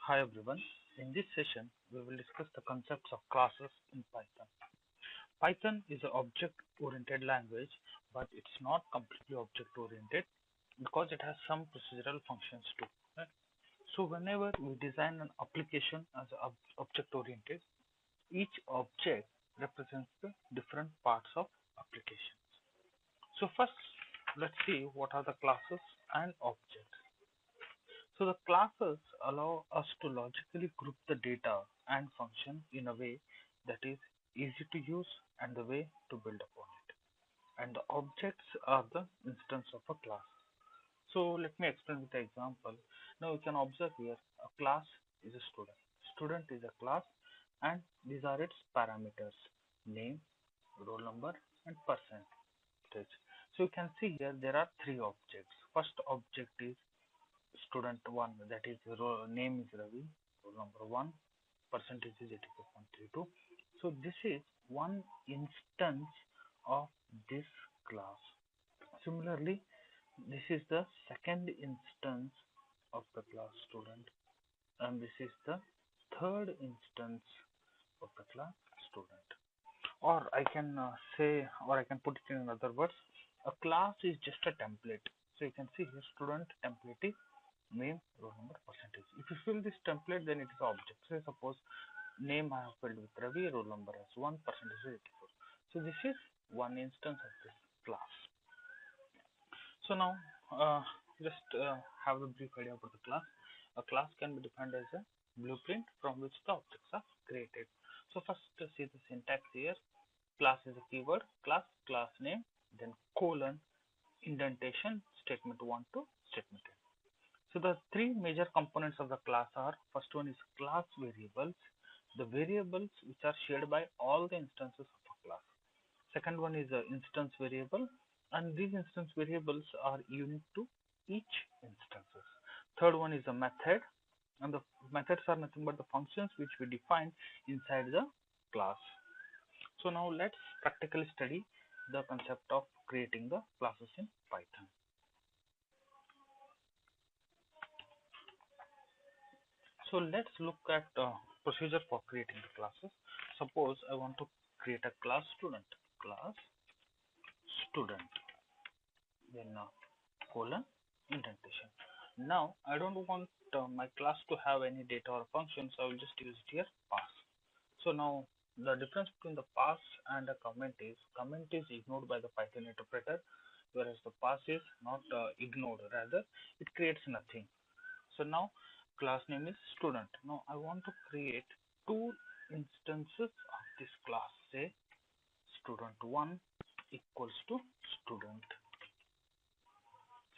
Hi everyone. In this session, we will discuss the concepts of classes in Python. Python is an object-oriented language, but it's not completely object-oriented because it has some procedural functions too. Right? So whenever we design an application as object-oriented, each object represents the different parts of application. So first, let's see what are the classes and objects. So the classes allow us to logically group the data and function in a way that is easy to use and the way to build upon it. And the objects are the instance of a class. So let me explain with the example. Now you can observe here a class is a student. Student is a class and these are its parameters: name, roll number and percentage. So you can see here there are three objects. First object is student 1, that is name is Ravi, roll number 1, percentage is 84.32. So this is one instance of this class. Similarly, this is the second instance of the class student, and this is the third instance of the class student. Or I can say, or I can put it in other words, a class is just a template. So you can see here student template is name, roll number, percentage. If you fill this template, then it is object. So suppose name I have filled with Ravi, roll number as 1, percentage is 84. So this is one instance of this class. So now just have a brief idea about the class. A class can be defined as a blueprint from which the objects are created. So first see the syntax here. Class is a keyword, class name, then colon, indentation, statement 1 to statement 10. So the three major components of the class are: first one is class variables, the variables which are shared by all the instances of a class. Second one is a instance variable, and these instance variables are unique to each instances. Third one is a method, and the methods are nothing but the functions which we define inside the class. So now let's practically study the concept of creating the classes in Python. So let's look at procedure for creating the classes. Suppose I want to create a class student, then colon, indentation. Now I don't want my class to have any data or function, so I will just use it here pass. So now the difference between the pass and a comment is ignored by the Python interpreter, whereas the pass is not ignored, rather it creates nothing. So now class name is student. Now I want to create two instances of this class. Say student1 equals to student.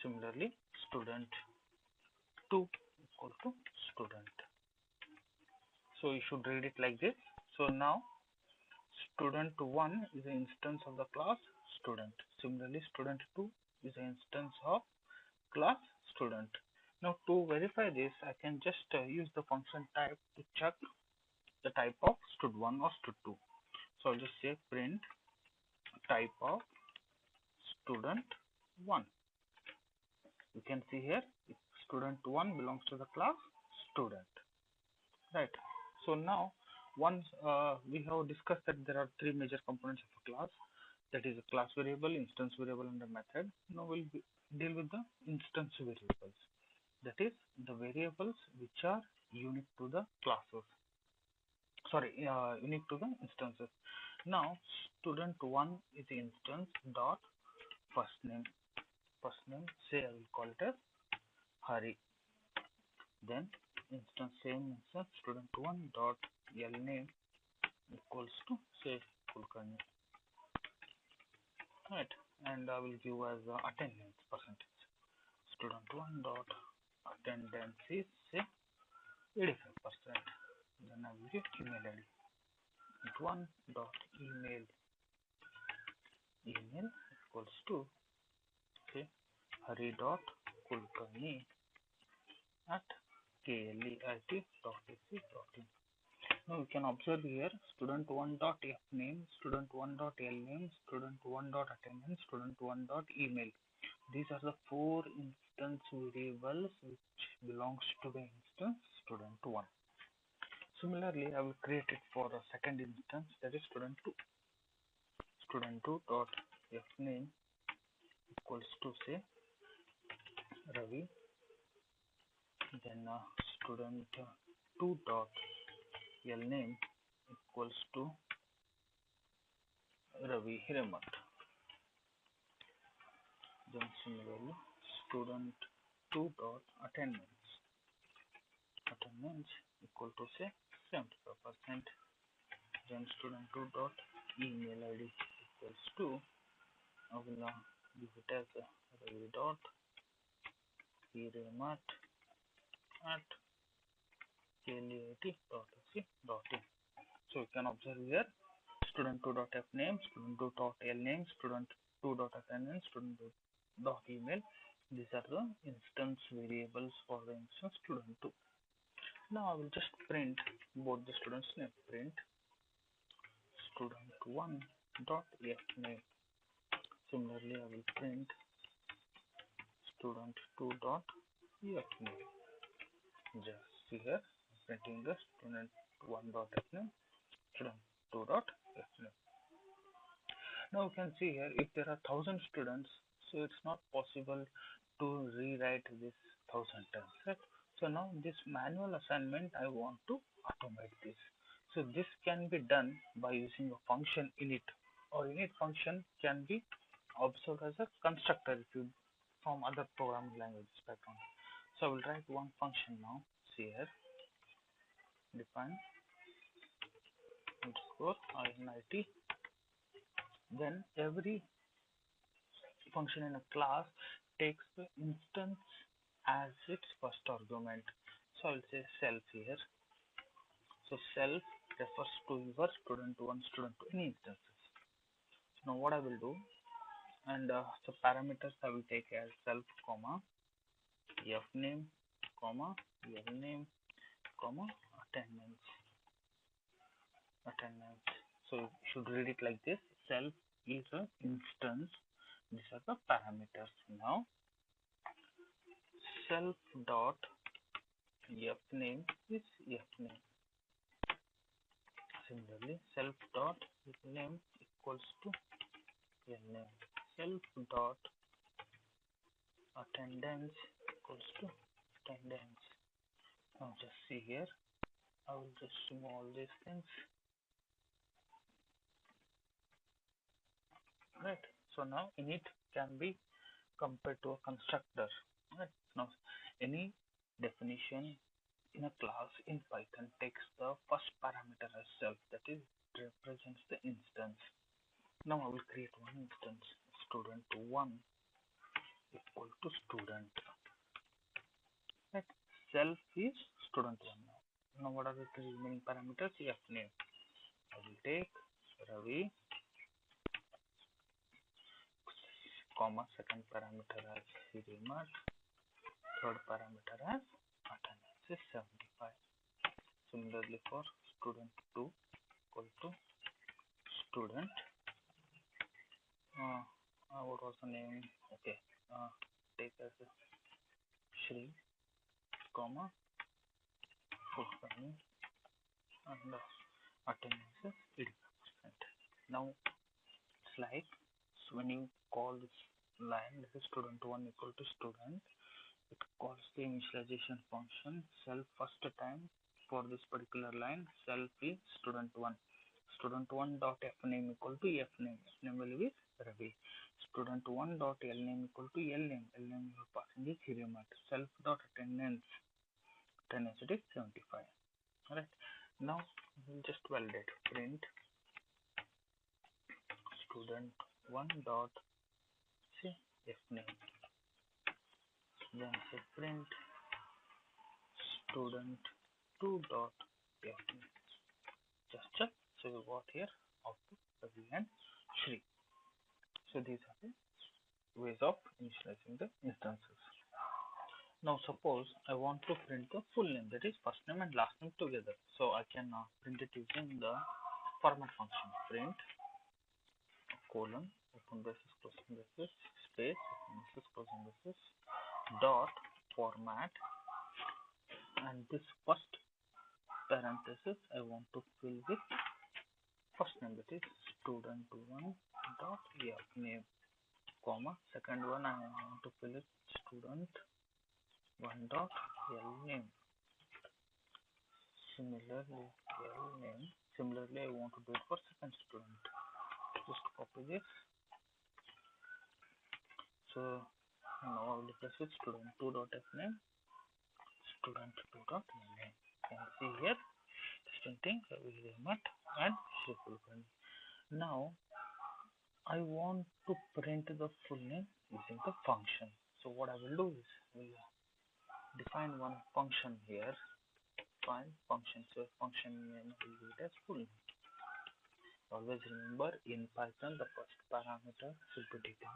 Similarly, student2 equal to student. So you should read it like this. So now student1 is an instance of the class student. Similarly, student2 is an instance of class student. Now to verify this, I can just use the function type to check the type of stud1 or stud2. So I'll just say print type of student1. You can see here student1 belongs to the class student, right? So now once we have discussed that there are three major components of a class, that is a class variable, instance variable and a method. Now we'll deal with the instance variables, that is the variables which are unique to the classes, unique to the instances. Now student1 is the instance dot first name, say I will call it as Hari. Then same instance student1 dot l name equals to say Kulkarni, right? And I will give as attendance percentage. Student1 dot attendance is say 85%. Then I will give email ID. One dot email equals to okay Hari dot Kulkarni at kleit.ac.in. Now you can observe here student1 dot f name, student1 dot l name, student1 dot attendance, student1 dot email. These are the four instance variables which belongs to the instance student1. Similarly, I will create it for the second instance, that is student2. Student2 dot fname equals to say Ravi. Then student2 dot lname equals to Ravi Hiramat. Then similarly, student2 dot attendance equal to say 75%. Then student2 dot email id equals to, I will give it as Ravi dot Hiramat at klat.ac.in. So you can observe here student2.fname, student2.lname, student2.attendance, student2.email. These are the instance variables for the instance student2. Now I will just print both the students' name. Print student1.fname. Similarly, I will print student2.fname. Just see here, printing the student1.fname, student2.fname. Now you can see here, if there are 1,000 students, so it's not possible to rewrite this 1,000 times, right? So now this manual assignment, I want to automate this. So this can be done by using a function init, or init function can be observed as a constructor if you from other programming languages background. So I will write one function now. See here, define underscore init. Then every function in a class takes the instance as its first argument. So I will say self here. So self refers to your student1, student2, any instances. So now what I will do, and so parameters I will take as self comma fname comma lname comma attendance. So you should read it like this: self is an instance. These are the parameters. Now self dot fname is fname. Similarly, self dot name equals to name. Self dot attendance equals to attendance. Now just see here. I will just remove all these things. Right. So now init can be compared to a constructor. Right. Now any definition in a class in Python takes the first parameter as self, that is represents the instance. Now I will create one instance, student1 equal to student. Right. Self is student1 now. Now what are the three remaining parameters? Fname. I will take Ravi, comma, second parameter as Hirimat, third parameter as attendance is 75. Similarly for student2 equal to student. What was the name? Okay. Take as Shri, comma, full name, and attendance is 85%. Now it's like, so when you call this line, this is student1 equal to student, it calls the initialization function self first time. For this particular line, self is student1. Student1 dot fname equal to fname. Fname will be Ravi. Student1 dot lname equal to lname. Lname you are passing is Hirimat. Self dot attendance. Attendance it is 75. Alright. Now we'll just validate. Print student1 dot say fname. Then say print student2 dot fname. Just check. So you got here output Ravi and Shri. So these are the ways of initializing the instances. Now suppose I want to print the full name, that is first name and last name together. So I can print it using the format function. Print colon open braces closing braces space, this is closing this dot format, and this first parenthesis I want to fill with first name, that is student1 dot name, comma, second one I want to fill it student1 dot name. Similarly I want to do it for second student. Just copy this. So now I will replace with student2 dot name, student2 dot name. You can see here distinct thing and fulfill. Now I want to print the full name using the function. So what I will do is will define one function here. Find function. So function name will be it as full name. Always remember, in Python the first parameter should be taken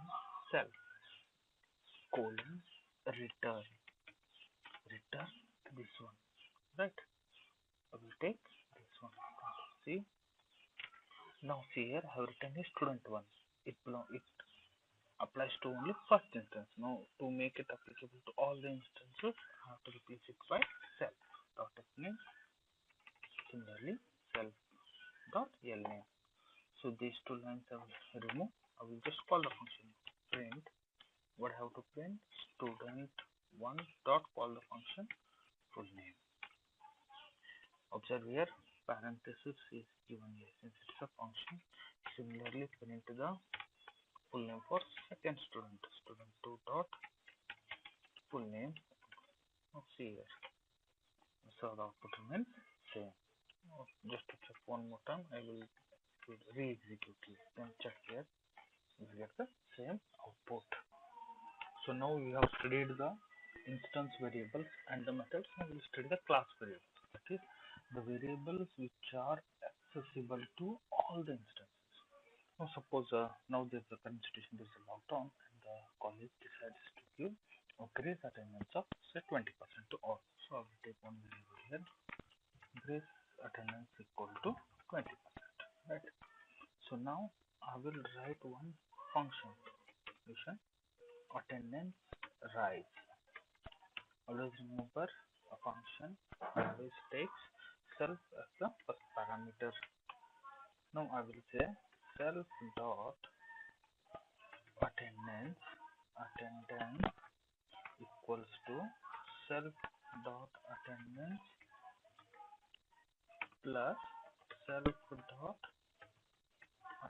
self colon return this one, right? I will take this one. See, now see here I have written is student1. It applies to only first instance. Now to make it applicable to all the instances, I have to replace it by self dot name. Similarly, self dot name. So these two lines I will remove. I will just call the function print. What I have to print? Student1 dot call the function full name. Observe here, parenthesis is given here since it's a function. Similarly, print the full name for second student, student2 dot full name. See here, so the output remains same. Just to check one more time, I will re-execute it. Then check here, we get the same output. So now we have studied the instance variables and the methods. Now we will study the class variables. That is the variables which are accessible to all the instances. Now suppose now there's a current situation, there's a lockdown and the college decides to give a grace attendance of say 20% to all. So I will take one variable here, grace attendance equal to 20%, right? So now I will write one function attendance rise. Always remember, a function always takes self as the first parameter. Now I will say self dot attendance equals to self dot attendance plus self dot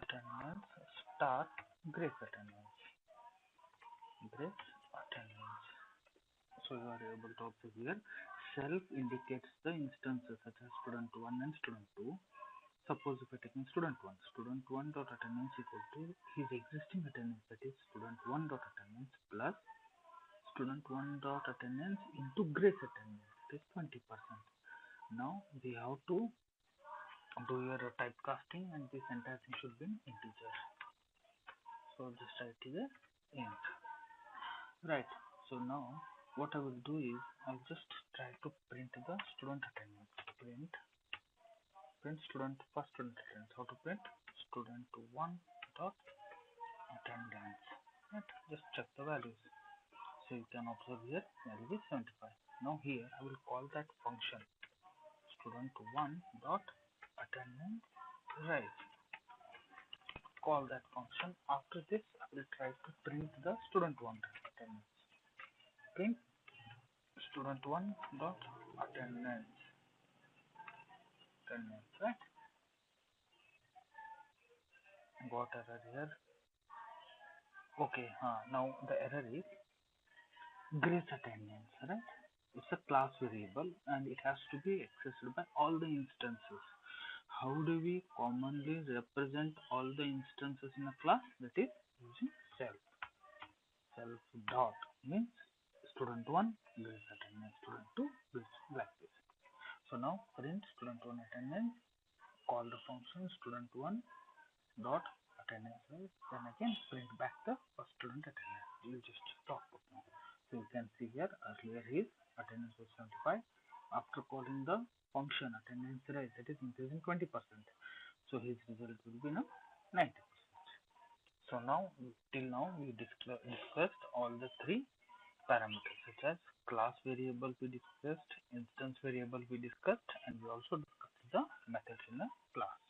attendance star grace attendance. So you are able to observe here, self indicates the instances such as student1 and student2. Suppose if I take student1 dot attendance equal to his existing attendance, that is student1 dot attendance plus student1 dot attendance into grace attendance, that is 20%. Now we have to do your typecasting and this entire thing should be in integer. So just write it as int. Right. So now what I will do is I'll just try to print the student attendance. Print student first student attendance. How to print? Student1 dot attendance. Right. Just check the values. So you can observe here value is 75. Now here I will call that function student1 dot attendance rise. Call that function. After this I will try to print the student1 attendance. Print student1 dot attendance, right? Got error here. Okay, now the error is grace attendance, right? It's a class variable and it has to be accessed by all the instances. How do we commonly represent all the instances in a class? That is using self. Self dot means student1 grace attendance, student2 like this. So now print student1 attendance, call the function student1 dot attendance, right? Then again print back the first student attendance. You just stop it now. So you can see here earlier his attendance was 75. After calling the function attendance rise, that is increasing 20%. So his result will be now 90%. So now, till now, we discussed all the three parameters such as class variable we discussed, instance variable we discussed, and we also discussed the methods in a class.